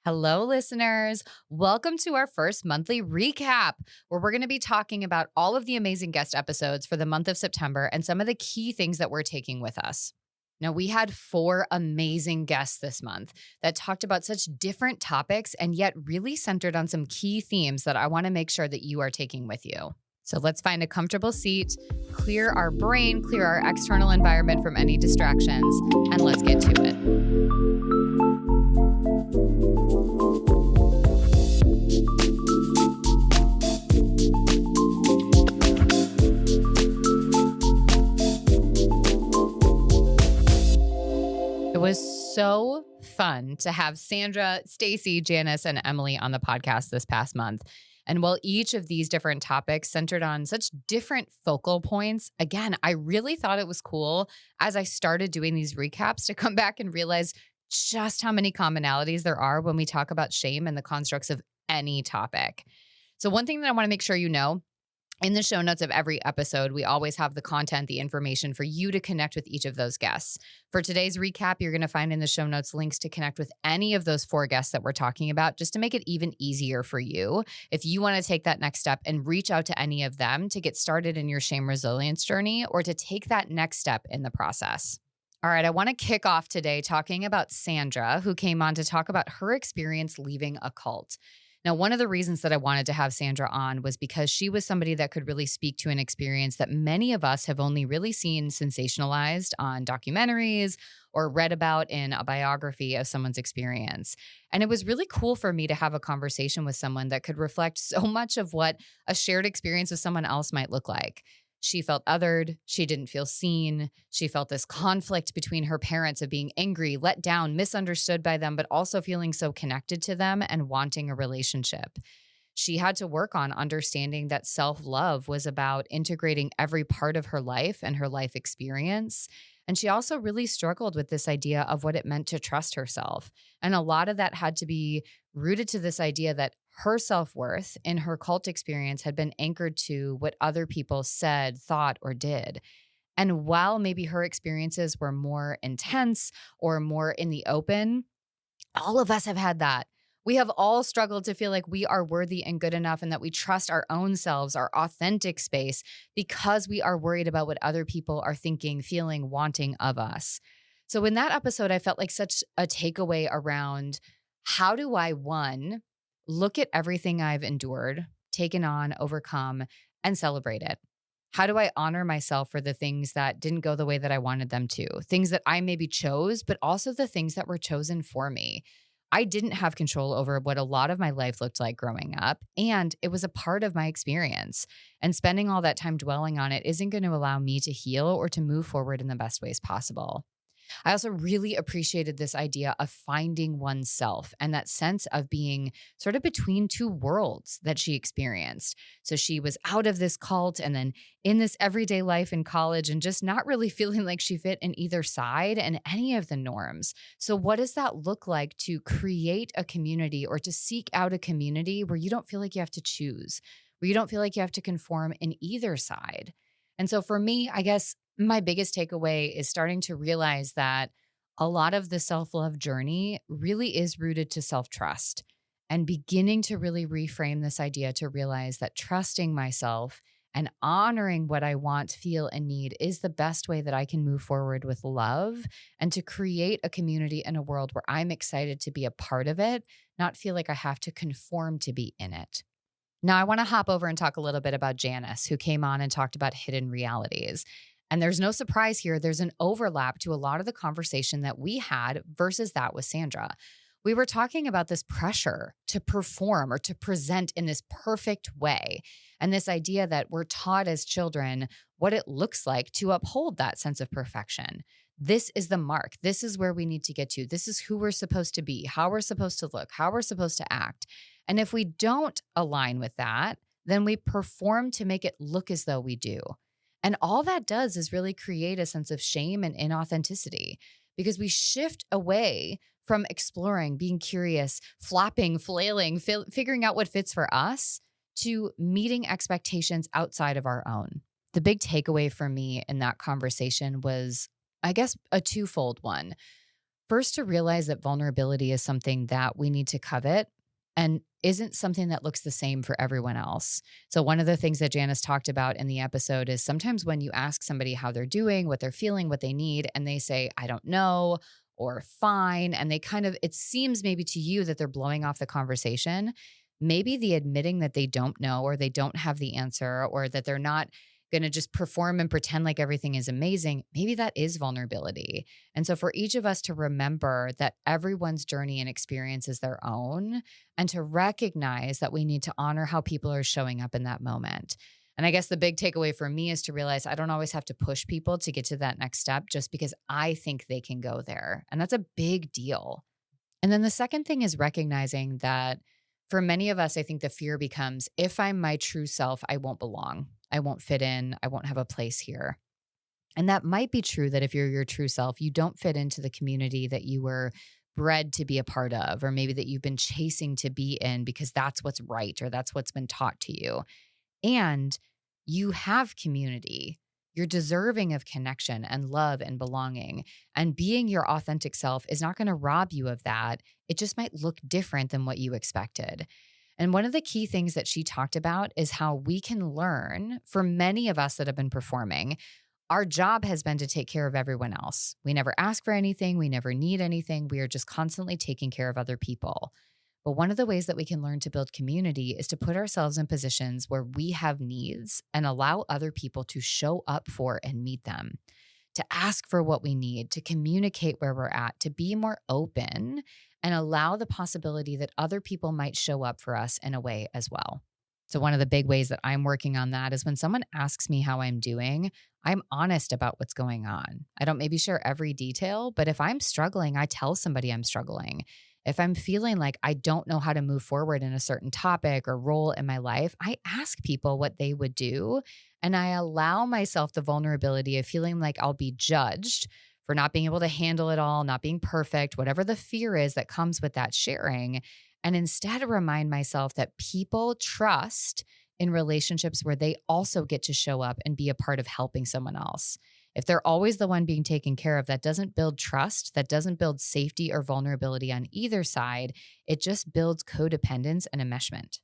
Hello, listeners. Welcome to our first monthly recap, where we're going to be talking about all of the amazing guest episodes for the month of September and some of the key things that we're taking with us. Now, we had four amazing guests this month that talked about such different topics and yet really centered on some key themes that I want to make sure that you are taking with you. So let's find a comfortable seat, clear our brain, clear our external environment from any distractions, and let's get to it. It was so fun to have Sandra, Stacy, Janice, and Emily on the podcast this past month. And while each of these different topics centered on such different focal points, again, I really thought it was cool as I started doing these recaps to come back and realize just how many commonalities there are when we talk about shame and the constructs of any topic. So, one thing that I want to make sure you know, in the show notes of every episode, we always have the content, the information for you to connect with each of those guests. For today's recap, you're going to find in the show notes links to connect with any of those four guests that we're talking about, just to make it even easier for you if you want to take that next step and reach out to any of them to get started in your shame resilience journey or to take that next step in the process. All right, I want to kick off today talking about Sandra, who came on to talk about her experience leaving a cult. Now, one of the reasons that I wanted to have Sandra on was because she was somebody that could really speak to an experience that many of us have only really seen sensationalized on documentaries or read about in a biography of someone's experience. And it was really cool for me to have a conversation with someone that could reflect so much of what a shared experience with someone else might look like. She felt othered. She didn't feel seen. She felt this conflict between her parents of being angry, let down, misunderstood by them, but also feeling so connected to them and wanting a relationship. She had to work on understanding that self love was about integrating every part of her life and her life experience. And she also really struggled with this idea of what it meant to trust herself. And a lot of that had to be rooted to this idea that her self worth in her cult experience had been anchored to what other people said, thought, or did. And while maybe her experiences were more intense or more in the open, all of us have had that. We have all struggled to feel like we are worthy and good enough and that we trust our own selves, our authentic space, because we are worried about what other people are thinking, feeling, wanting of us. So, in that episode, I felt like such a takeaway around how do I, one, look at everything I've endured, taken on, overcome, and celebrate it? How do I honor myself for the things that didn't go the way that I wanted them to? Things that I maybe chose, but also the things that were chosen for me. I didn't have control over what a lot of my life looked like growing up, and it was a part of my experience. And spending all that time dwelling on it isn't going to allow me to heal or to move forward in the best ways possible. I also really appreciated this idea of finding oneself and that sense of being sort of between two worlds that she experienced. So she was out of this cult and then in this everyday life in college and just not really feeling like she fit in either side and any of the norms. So, what does that look like to create a community or to seek out a community where you don't feel like you have to choose, where you don't feel like you have to conform in either side? And so for me, I guess my biggest takeaway is starting to realize that a lot of the self love journey really is rooted to self trust and beginning to really reframe this idea to realize that trusting myself and honoring what I want, feel, and need is the best way that I can move forward with love and to create a community and a world where I'm excited to be a part of it, not feel like I have to conform to be in it. Now, I want to hop over and talk a little bit about Janice, who came on and talked about hidden realities. And there's no surprise here. There's an overlap to a lot of the conversation that we had versus that with Sandra. We were talking about this pressure to perform or to present in this perfect way. And this idea that we're taught as children what it looks like to uphold that sense of perfection. This is the mark. This is where we need to get to. This is who we're supposed to be, how we're supposed to look, how we're supposed to act. And if we don't align with that, then we perform to make it look as though we do. And all that does is really create a sense of shame and inauthenticity because we shift away from exploring, being curious, flapping, flailing, figuring out what fits for us to meeting expectations outside of our own. The big takeaway for me in that conversation was, I guess, a twofold one. First, to realize that vulnerability is something that we need to covet and isn't something that looks the same for everyone else. So, one of the things that Janice talked about in the episode is sometimes when you ask somebody how they're doing, what they're feeling, what they need, and they say, I don't know, or fine, and they kind of, it seems maybe to you that they're blowing off the conversation. Maybe the admitting that they don't know or they don't have the answer or that they're not going to just perform and pretend like everything is amazing, maybe that is vulnerability. And so, for each of us to remember that everyone's journey and experience is their own, and to recognize that we need to honor how people are showing up in that moment. And I guess the big takeaway for me is to realize I don't always have to push people to get to that next step just because I think they can go there. And that's a big deal. And then the second thing is recognizing that for many of us, I think the fear becomes if I'm my true self, I won't belong. I won't fit in. I won't have a place here. And that might be true that if you're your true self, you don't fit into the community that you were bred to be a part of, or maybe that you've been chasing to be in because that's what's right or that's what's been taught to you. And you have community. You're deserving of connection and love and belonging. And being your authentic self is not going to rob you of that. It just might look different than what you expected. And one of the key things that she talked about is how we can learn, for many of us that have been performing, our job has been to take care of everyone else. We never ask for anything. We never need anything. We are just constantly taking care of other people. But one of the ways that we can learn to build community is to put ourselves in positions where we have needs and allow other people to show up for and meet them, to ask for what we need, to communicate where we're at, to be more open and allow the possibility that other people might show up for us in a way as well. So, one of the big ways that I'm working on that is when someone asks me how I'm doing, I'm honest about what's going on. I don't maybe share every detail, but if I'm struggling, I tell somebody I'm struggling. If I'm feeling like I don't know how to move forward in a certain topic or role in my life, I ask people what they would do. And I allow myself the vulnerability of feeling like I'll be judged for not being able to handle it all, not being perfect, whatever the fear is that comes with that sharing. And instead remind myself that people trust in relationships where they also get to show up and be a part of helping someone else. If they're always the one being taken care of, that doesn't build trust, that doesn't build safety or vulnerability on either side. It just builds codependence and enmeshment.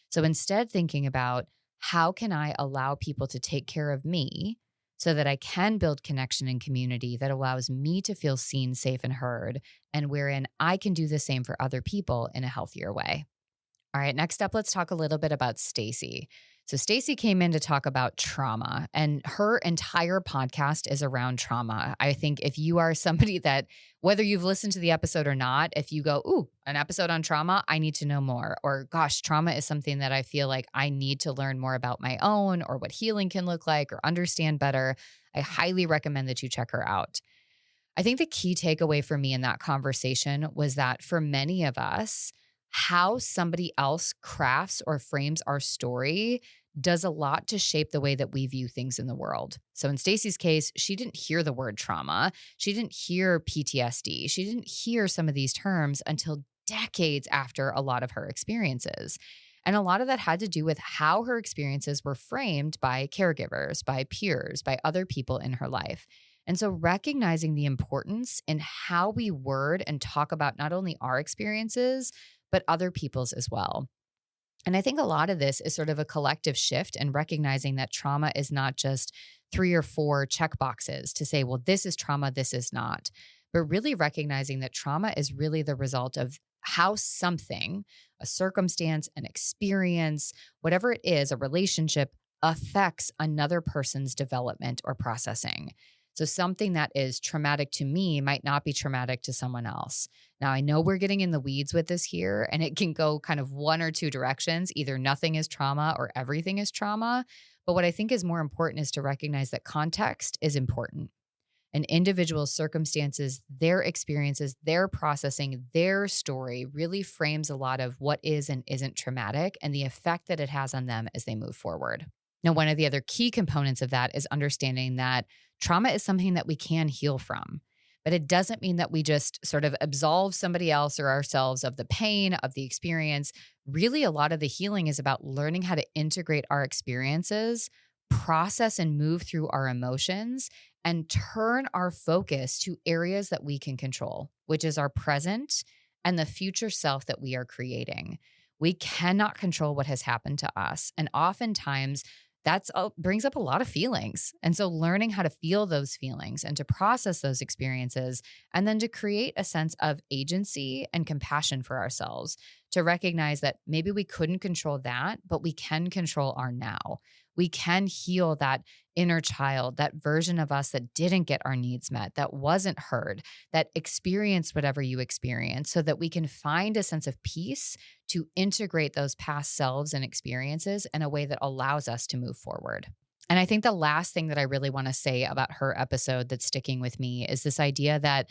So instead, thinking about how can I allow people to take care of me so that I can build connection and community that allows me to feel seen, safe, and heard, and wherein I can do the same for other people in a healthier way. All right, next up, let's talk a little bit about Stacy. So Stacy came in to talk about trauma, and her entire podcast is around trauma. I think if you are somebody that, whether you've listened to the episode or not, if you go, ooh, an episode on trauma, I need to know more, or gosh, trauma is something that I feel like I need to learn more about my own or what healing can look like or understand better, I highly recommend that you check her out. I think the key takeaway for me in that conversation was that for many of us, how somebody else crafts or frames our story does a lot to shape the way that we view things in the world. So in Stacy's case, she didn't hear the word trauma. She didn't hear PTSD. She didn't hear some of these terms until decades after a lot of her experiences. And a lot of that had to do with how her experiences were framed by caregivers, by peers, by other people in her life. And so recognizing the importance in how we word and talk about not only our experiences, but other people's as well. And I think a lot of this is sort of a collective shift and recognizing that trauma is not just 3 or 4 check boxes to say, well, this is trauma, this is not, but really recognizing that trauma is really the result of how something, a circumstance, an experience, whatever it is, a relationship affects another person's development or processing. So something that is traumatic to me might not be traumatic to someone else. Now, I know we're getting in the weeds with this here, and it can go kind of one or two directions. Either nothing is trauma or everything is trauma. But what I think is more important is to recognize that context is important. An individual's circumstances, their experiences, their processing, their story really frames a lot of what is and isn't traumatic and the effect that it has on them as they move forward. Now, one of the other key components of that is understanding that trauma is something that we can heal from, but it doesn't mean that we just sort of absolve somebody else or ourselves of the pain of the experience. Really, a lot of the healing is about learning how to integrate our experiences, process and move through our emotions, and turn our focus to areas that we can control, which is our present and the future self that we are creating. We cannot control what has happened to us. And oftentimes, brings up a lot of feelings. And so, learning how to feel those feelings and to process those experiences, and then to create a sense of agency and compassion for ourselves, to recognize that maybe we couldn't control that, but we can control our now. We can heal that inner child, that version of us that didn't get our needs met, that wasn't heard, that experienced whatever you experienced, so that we can find a sense of peace to integrate those past selves and experiences in a way that allows us to move forward. And I think the last thing that I really want to say about her episode that's sticking with me is this idea that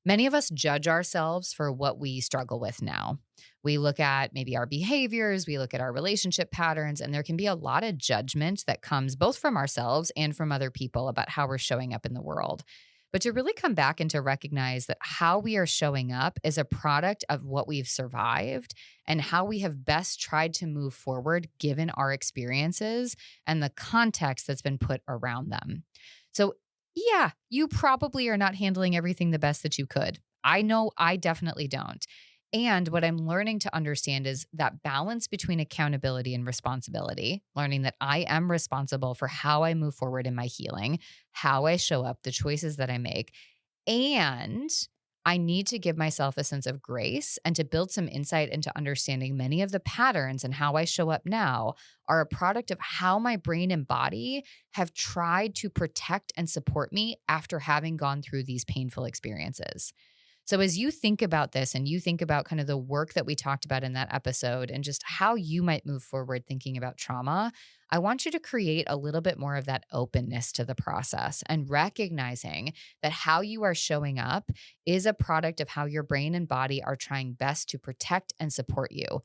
many of us judge ourselves for what we struggle with now. We look at maybe our behaviors, we look at our relationship patterns, and there can be a lot of judgment that comes both from ourselves and from other people about how we're showing up in the world. But to really come back and to recognize that how we are showing up is a product of what we've survived and how we have best tried to move forward given our experiences and the context that's been put around them. So, yeah, you probably are not handling everything the best that you could. I know I definitely don't. And what I'm learning to understand is that balance between accountability and responsibility, learning that I am responsible for how I move forward in my healing, how I show up, the choices that I make. And I need to give myself a sense of grace and to build some insight into understanding many of the patterns and how I show up now are a product of how my brain and body have tried to protect and support me after having gone through these painful experiences. So as you think about this and you think about kind of the work that we talked about in that episode and just how you might move forward thinking about trauma, I want you to create a little bit more of that openness to the process and recognizing that how you are showing up is a product of how your brain and body are trying best to protect and support you.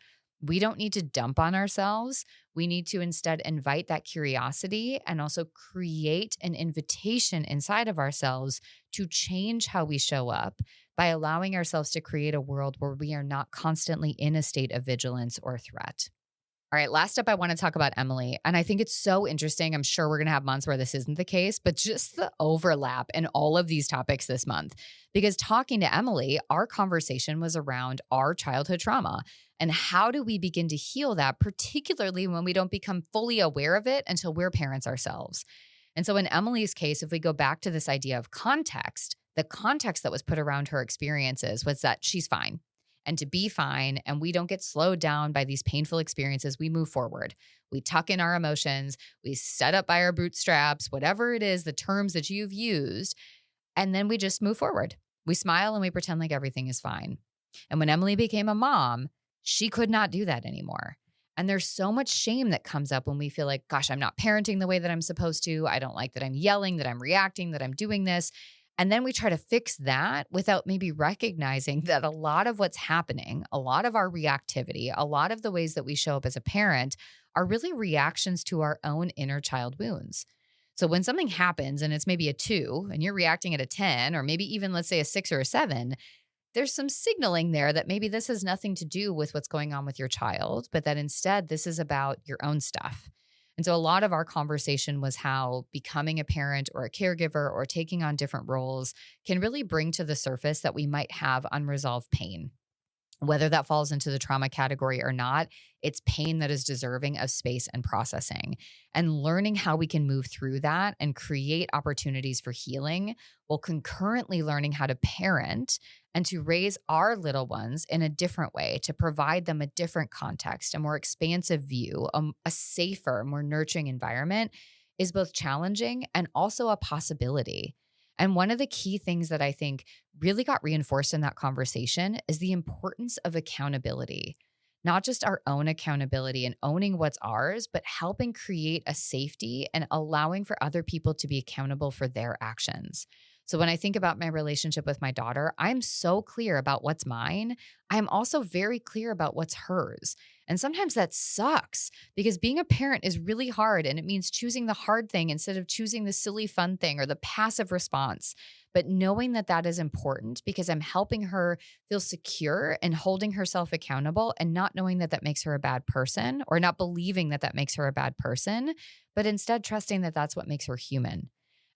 We don't need to dump on ourselves. We need to instead invite that curiosity and also create an invitation inside of ourselves to change how we show up by allowing ourselves to create a world where we are not constantly in a state of vigilance or threat. All right, last up, I want to talk about Emily. And I think it's so interesting. I'm sure we're going to have months where this isn't the case, but just the overlap in all of these topics this month. Because talking to Emily, our conversation was around our childhood trauma and how do we begin to heal that, particularly when we don't become fully aware of it until we're parents ourselves. And so in Emily's case, if we go back to this idea of context, the context that was put around her experiences was that she's fine. And to be fine, and we don't get slowed down by these painful experiences, we move forward. We tuck in our emotions, we set up by our bootstraps, whatever it is, the terms that you've used, and then we just move forward. We smile and we pretend like everything is fine. And when Emily became a mom, she could not do that anymore. And there's so much shame that comes up when we feel like, gosh, I'm not parenting the way that I'm supposed to. I don't like that I'm yelling, that I'm reacting, that I'm doing this. And then we try to fix that without maybe recognizing that a lot of what's happening, a lot of our reactivity, a lot of the ways that we show up as a parent are really reactions to our own inner child wounds. So when something happens and it's maybe a 2 and you're reacting at a 10, or maybe even let's say a 6 or a 7, there's some signaling there that maybe this has nothing to do with what's going on with your child, but that instead this is about your own stuff. And so a lot of our conversation was how becoming a parent or a caregiver or taking on different roles can really bring to the surface that we might have unresolved pain. Whether that falls into the trauma category or not, it's pain that is deserving of space and processing. And learning how we can move through that and create opportunities for healing while concurrently learning how to parent and to raise our little ones in a different way, to provide them a different context, a more expansive view, a safer, more nurturing environment is both challenging and also a possibility. And one of the key things that I think really got reinforced in that conversation is the importance of accountability, not just our own accountability and owning what's ours, but helping create a safety and allowing for other people to be accountable for their actions. So when I think about my relationship with my daughter, I'm so clear about what's mine. I'm also very clear about what's hers. And sometimes that sucks because being a parent is really hard and it means choosing the hard thing instead of choosing the silly fun thing or the passive response. But knowing that that is important because I'm helping her feel secure and holding herself accountable and not knowing that that makes her a bad person or not believing that that makes her a bad person, but instead trusting that that's what makes her human.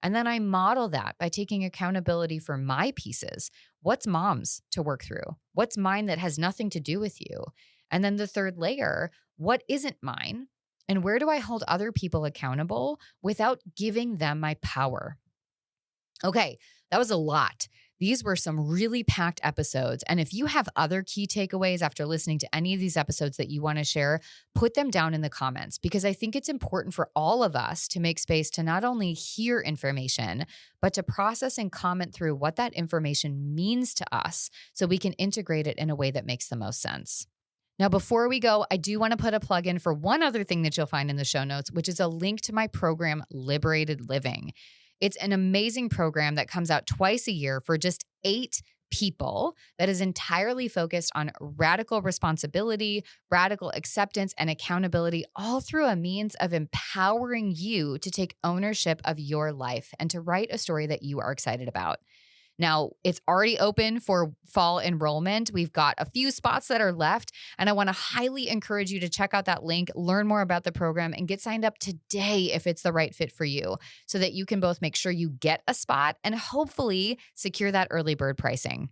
And then I model that by taking accountability for my pieces. What's mom's to work through? What's mine that has nothing to do with you? And then the third layer, what isn't mine? And where do I hold other people accountable without giving them my power? Okay, that was a lot. These were some really packed episodes. And if you have other key takeaways after listening to any of these episodes that you want to share, put them down in the comments because I think it's important for all of us to make space to not only hear information, but to process and comment through what that information means to us so we can integrate it in a way that makes the most sense. Now, before we go, I do want to put a plug in for one other thing that you'll find in the show notes, which is a link to my program, Liberated Living. It's an amazing program that comes out twice a year for just 8 people that is entirely focused on radical responsibility, radical acceptance, and accountability, all through a means of empowering you to take ownership of your life and to write a story that you are excited about. Now, it's already open for fall enrollment. We've got a few spots that are left, and I want to highly encourage you to check out that link, learn more about the program, and get signed up today if it's the right fit for you so that you can both make sure you get a spot and hopefully secure that early bird pricing.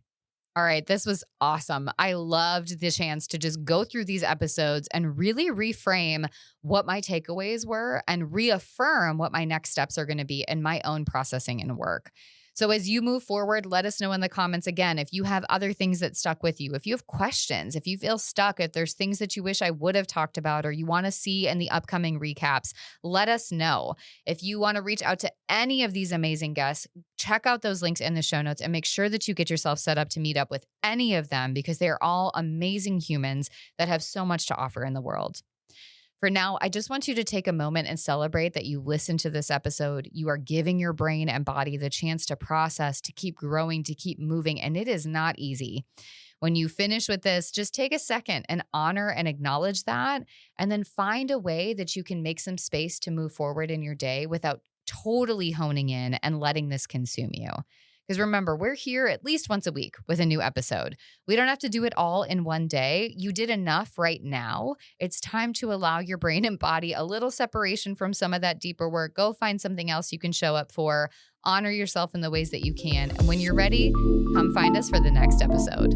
All right, this was awesome. I loved the chance to just go through these episodes and really reframe what my takeaways were and reaffirm what my next steps are going to be in my own processing and work. So as you move forward, let us know in the comments again if you have other things that stuck with you, if you have questions, if you feel stuck, if there's things that you wish I would have talked about or you want to see in the upcoming recaps, let us know. If you want to reach out to any of these amazing guests, check out those links in the show notes and make sure that you get yourself set up to meet up with any of them because they're all amazing humans that have so much to offer in the world. For now, I just want you to take a moment and celebrate that you listened to this episode. You are giving your brain and body the chance to process, to keep growing, to keep moving, and it is not easy. When you finish with this, just take a second and honor and acknowledge that, and then find a way that you can make some space to move forward in your day without totally honing in and letting this consume you. Because remember, we're here at least once a week with a new episode. We don't have to do it all in one day. You did enough right now. It's time to allow your brain and body a little separation from some of that deeper work. Go find something else you can show up for. Honor yourself in the ways that you can. And when you're ready, come find us for the next episode.